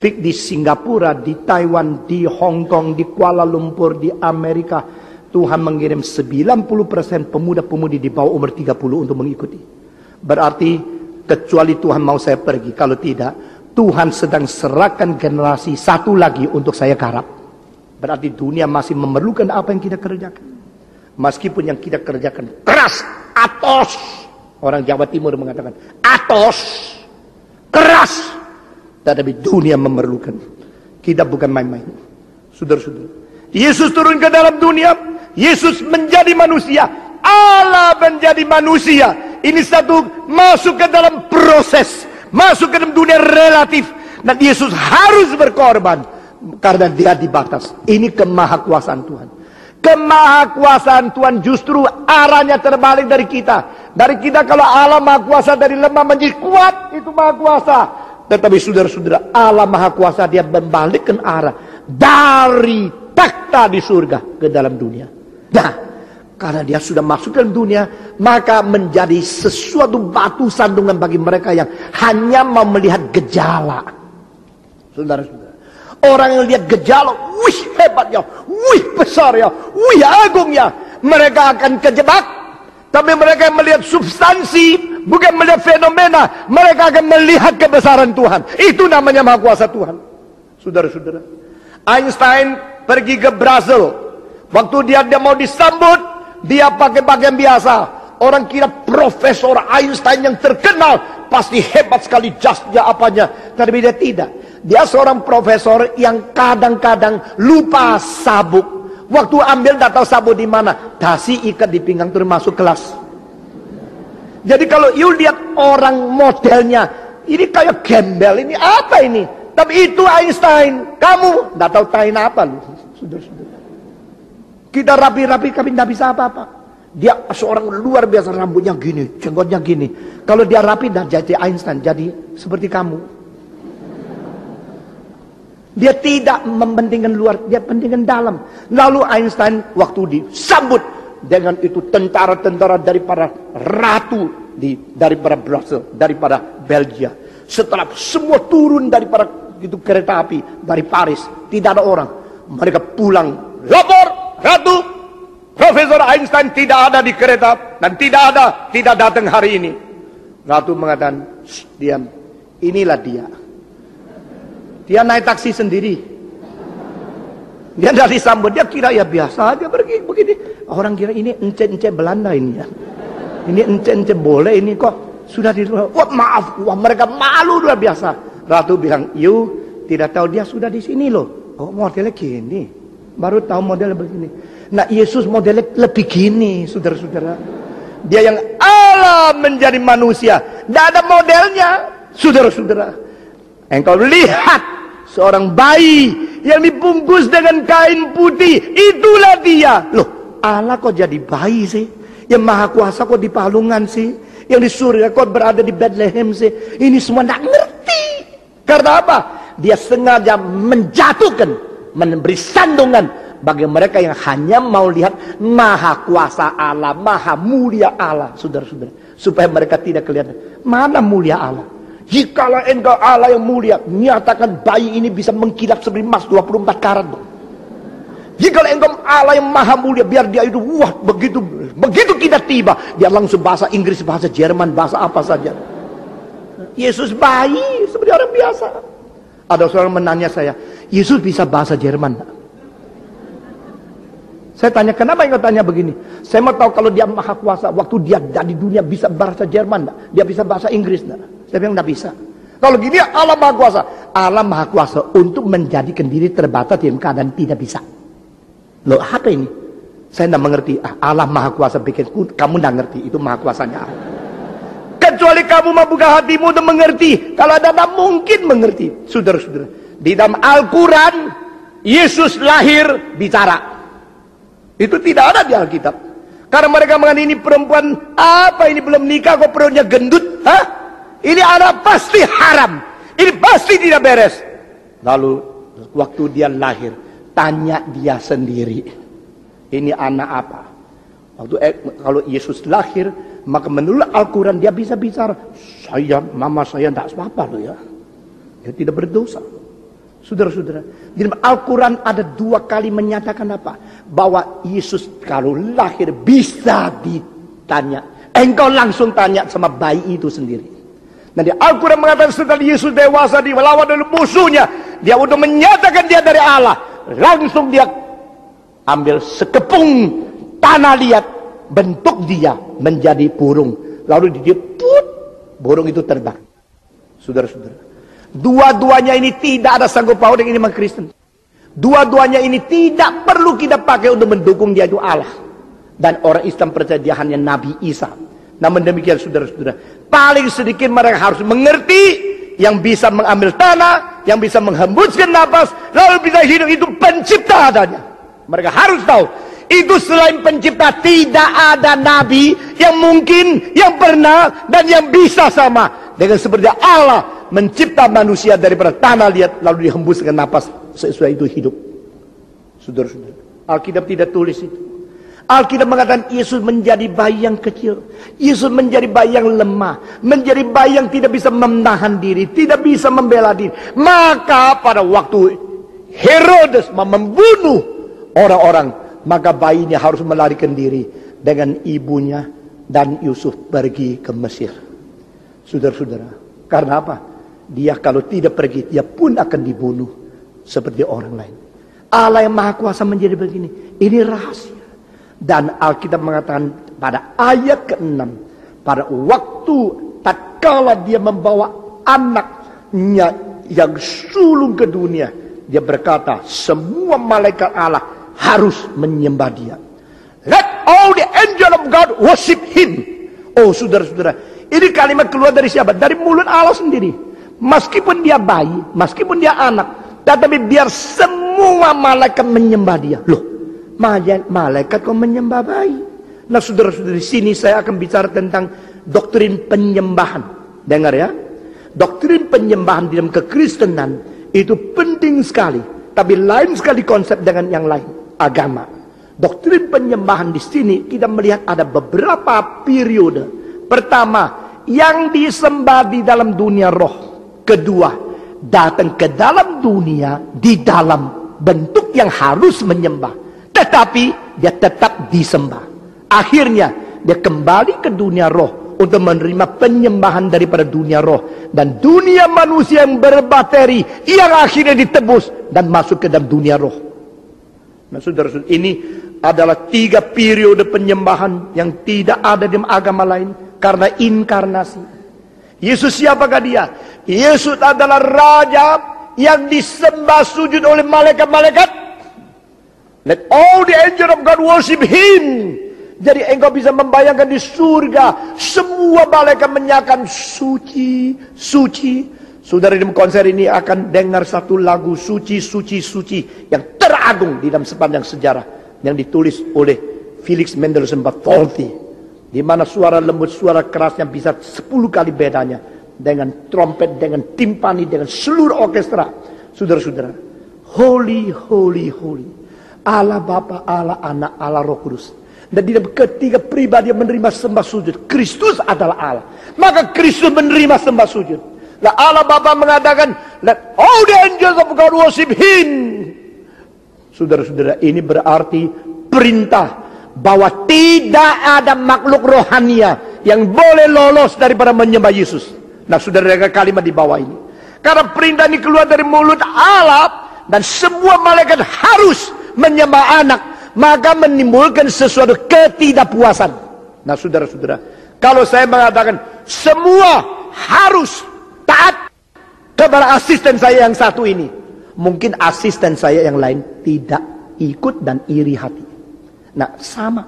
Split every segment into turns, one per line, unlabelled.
Di Singapura, di Taiwan, di Hong Kong, di Kuala Lumpur, di Amerika, Tuhan mengirim 90% pemuda-pemudi di bawah umur 30 untuk mengikuti. Berarti kecuali Tuhan mau saya pergi, kalau tidak Tuhan sedang serahkan generasi satu lagi untuk saya garap. Berarti dunia masih memerlukan apa yang kita kerjakan. Meskipun yang kita kerjakan keras, atos. Orang Jawa Timur mengatakan atos, keras. Tetapi dunia memerlukan. Kita bukan main-main. Saudara-saudara, Yesus turun ke dalam dunia. Yesus menjadi manusia. Allah menjadi manusia. Ini satu masuk ke dalam proses. Masuk ke dalam dunia relatif. Dan Yesus harus berkorban. Karena dia dibatas. Ini kemahakuasaan Tuhan. Kemahakuasaan Tuhan justru arahnya terbalik dari kita. Dari kita kalau Allah maha kuasa dari lemah menjadi kuat. Itu maha kuasa. Tetapi saudara-saudara, Allah Maha Kuasa, dia membalikkan arah dari takhta di surga ke dalam dunia. Nah, karena dia sudah masuk ke dalam dunia, maka menjadi sesuatu batu sandungan bagi mereka yang hanya mau melihat gejala. Saudara-saudara, orang yang lihat gejala, wih hebatnya, wih besar ya, wih agung ya, mereka akan kejebak. Tapi mereka yang melihat substansi, bukan melihat fenomena, mereka akan melihat kebesaran Tuhan. Itu namanya maha kuasa Tuhan. Saudara-saudara, Einstein pergi ke Brazil. Waktu dia mau disambut, dia pakai pakaian biasa. Orang kira Profesor Einstein yang terkenal, pasti hebat sekali jasnya apanya. Tapi dia tidak. Dia seorang profesor yang kadang-kadang lupa sabuk. Waktu ambil tak tahu sabuk di mana, dasi ikat di pinggang terus masuk kelas. Jadi kalau you lihat orang modelnya, ini kayak gembel, ini apa ini? Tapi itu Einstein, kamu tak tahu tain apa lu, saudara-saudara. Kita rapi-rapi, kami tidak bisa apa-apa. Dia seorang luar biasa, rambutnya gini, jenggotnya gini. Kalau dia rapi, dah jadi Einstein, jadi seperti kamu. Dia tidak mementingkan luar, dia pentingkan dalam. Lalu Einstein waktu disambut dengan itu tentara-tentara daripada ratu daripada Brazil, daripada Belgia. Setelah semua turun daripada itu kereta api dari Paris, tidak ada orang. Mereka pulang, lapor ratu, Profesor Einstein tidak ada di kereta dan tidak datang hari ini. Ratu mengatakan, diam, inilah dia. Dia naik taksi sendiri. Dia dari sambut, dia kira ya biasa aja pergi begini. Orang kira ini ence-ence Belanda ini ya. Ini ence-ence boleh ini kok sudah di luar. Wah maaf, wah mereka malu luar biasa. Ratu bilang, you tidak tahu dia sudah di sini loh. Oh modelnya gini, baru tahu modelnya begini. Nah Yesus modelnya lebih gini, saudara-saudara. Dia yang Allah menjadi manusia, tidak ada modelnya, saudara-saudara. Engkau lihat seorang bayi yang dibungkus dengan kain putih, itulah dia. Loh, Allah kok jadi bayi sih? Yang maha kuasa kok di palungan sih? Yang di surga kok berada di Bethlehem sih? Ini semua tidak ngerti. Karena apa? Dia sengaja menjatuhkan, memberi sandungan bagi mereka yang hanya mau lihat maha kuasa Allah, maha mulia Allah, saudara-saudara. Supaya mereka tidak kelihatan mana mulia Allah. Jikalau engkau Allah yang mulia, nyatakan bayi ini bisa mengkilap seperti emas 24 karat. Jikalau engkau Allah yang maha mulia, biar dia itu wah begitu kita tiba, dia langsung bahasa Inggris, bahasa Jerman, bahasa apa saja. Yesus bayi seperti orang biasa. Ada seorang menanya saya, Yesus bisa bahasa Jerman? Saya tanya, kenapa engkau tanya begini? Saya mau tahu kalau dia maha kuasa, waktu dia di dunia bisa bahasa Jerman, dia bisa bahasa Inggris? Saya bilang tidak bisa. Kalau gini Allah maha kuasa. Allah maha kuasa untuk menjadikan diri terbatas dalam keadaan tidak bisa. Loh apa ini? Saya tidak mengerti. Allah maha kuasa bikin kamu tidak ngerti. Itu maha kuasanya Allah. Kecuali kamu membuka hatimu untuk mengerti. Kalau tidak mungkin mengerti. Saudara-saudara, di dalam Al-Quran Yesus lahir bicara. Itu tidak ada di Alkitab. Karena mereka mengatakan ini perempuan apa ini belum nikah kok perutnya gendut? Hah? Ini anak pasti haram. Ini pasti tidak beres. Lalu waktu dia lahir, tanya dia sendiri. Ini anak apa? Waktu kalau Yesus lahir, maka menurut Al-Quran dia bisa bicara. Mama saya tidak apa-apa loh ya. Dia tidak berdosa. Saudara-saudara, di dalam Al-Quran ada 2 kali menyatakan apa? Bahwa Yesus kalau lahir bisa ditanya. Engkau langsung tanya sama bayi itu sendiri. Nanti Al-Quran mengatakan setelah Yesus dewasa dilawan oleh musuhnya, dia untuk menyatakan dia dari Allah. Langsung dia ambil sekepung tanah liat, bentuk dia menjadi burung. Lalu dia put, burung itu terbang. Saudara-saudara, dua-duanya ini tidak ada sanggup paut dengan iman Kristen. Dua-duanya ini tidak perlu kita pakai untuk mendukung dia itu Allah. Dan orang Islam percaya dia hanya Nabi Isa. Namun demikian saudara-saudara, paling sedikit mereka harus mengerti yang bisa mengambil tanah, yang bisa menghembuskan napas, lalu bisa hidup, itu pencipta adanya. Mereka harus tahu, itu selain pencipta tidak ada nabi yang mungkin, yang pernah, dan yang bisa sama dengan seperti Allah mencipta manusia daripada tanah liat, lalu dihembuskan napas, sesuai itu hidup. Saudara-saudara, Alkitab tidak tulis itu. Alkitab mengatakan Yesus menjadi bayi yang kecil. Yesus menjadi bayi yang lemah. Menjadi bayi yang tidak bisa menahan diri. Tidak bisa membela diri. Maka pada waktu Herodes membunuh orang-orang, maka bayinya harus melarikan diri dengan ibunya dan Yusuf pergi ke Mesir. Saudara-saudara, karena apa? Dia kalau tidak pergi, dia pun akan dibunuh seperti orang lain. Allah yang Maha Kuasa menjadi begini. Ini rahasia. Dan Alkitab mengatakan pada ayat ke-6, pada waktu tatkala dia membawa anaknya yang sulung ke dunia, dia berkata, semua malaikat Allah harus menyembah dia. Let all the angel of God worship him. Oh saudara-saudara, ini kalimat keluar dari siapa? Dari mulut Allah sendiri. Meskipun dia bayi, meskipun dia anak, tetapi biar semua malaikat menyembah dia. Loh, malaikat kok menyembah bayi? Nah saudara-saudara, di sini saya akan bicara tentang doktrin penyembahan. Dengar ya, doktrin penyembahan di dalam kekristenan itu penting sekali, tapi lain sekali konsep dengan yang lain, agama. Doktrin penyembahan di sini kita melihat ada beberapa periode. Pertama, yang disembah di dalam dunia roh. Kedua, datang ke dalam dunia di dalam bentuk yang harus menyembah, tetapi dia tetap disembah. Akhirnya dia kembali ke dunia roh untuk menerima penyembahan daripada dunia roh. Dan dunia manusia yang berbakteri yang akhirnya ditebus dan masuk ke dalam dunia roh. Nah saudara-saudara, ini adalah 3 periode penyembahan yang tidak ada di agama lain karena inkarnasi. Yesus siapakah dia? Yesus adalah Raja yang disembah sujud oleh malaikat-malaikat. Let all the angel of God worship him. Jadi engkau bisa membayangkan di surga semua malaikat menyatakan suci, suci. Saudara, di konser ini akan dengar satu lagu suci, suci, suci yang teragung di dalam sepanjang sejarah yang ditulis oleh Felix Mendelssohn Bartholdy, di mana suara lembut, suara keras yang bisa 10 kali bedanya dengan trompet, dengan timpani, dengan seluruh orkestra. Saudara-saudara, holy, holy, holy, Allah Bapa, Allah Anak, Allah Roh Kudus. Dan di dalam ketiga pribadi yang menerima sembah sujud, Kristus adalah Allah, maka Kristus menerima sembah sujud. Lah Allah Bapa mengatakan, let all the angels of God worship him. Saudara-saudara, ini berarti perintah bahwa tidak ada makhluk rohania yang boleh lolos daripada menyembah Yesus. Nah saudara, kalimat di bawah ini, karena perintah ini keluar dari mulut Allah dan semua malaikat harus menyembah anak, maka menimbulkan sesuatu ketidakpuasan. Nah saudara-saudara, kalau saya mengatakan semua harus taat kepada asisten saya yang satu ini, mungkin asisten saya yang lain tidak ikut dan iri hati. Nah sama.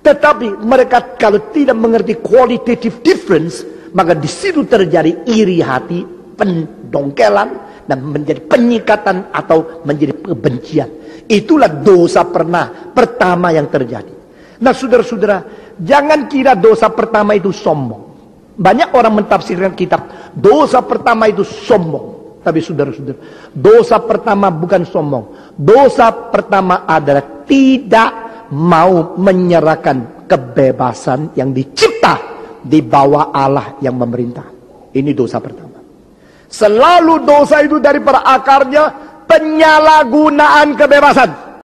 Tetapi mereka kalau tidak mengerti qualitative difference, maka di situ terjadi iri hati, pendongkelan, dan menjadi penyikatan atau menjadi kebencian. Itulah dosa pertama yang terjadi. Nah saudara-saudara, jangan kira dosa pertama itu sombong. Banyak orang mentafsirkan kitab, dosa pertama itu sombong. Tapi saudara-saudara, dosa pertama bukan sombong. Dosa pertama adalah tidak mau menyerahkan kebebasan yang dicipta di bawah Allah yang memerintah. Ini dosa pertama. Selalu dosa itu daripada akarnya penyalahgunaan kebebasan.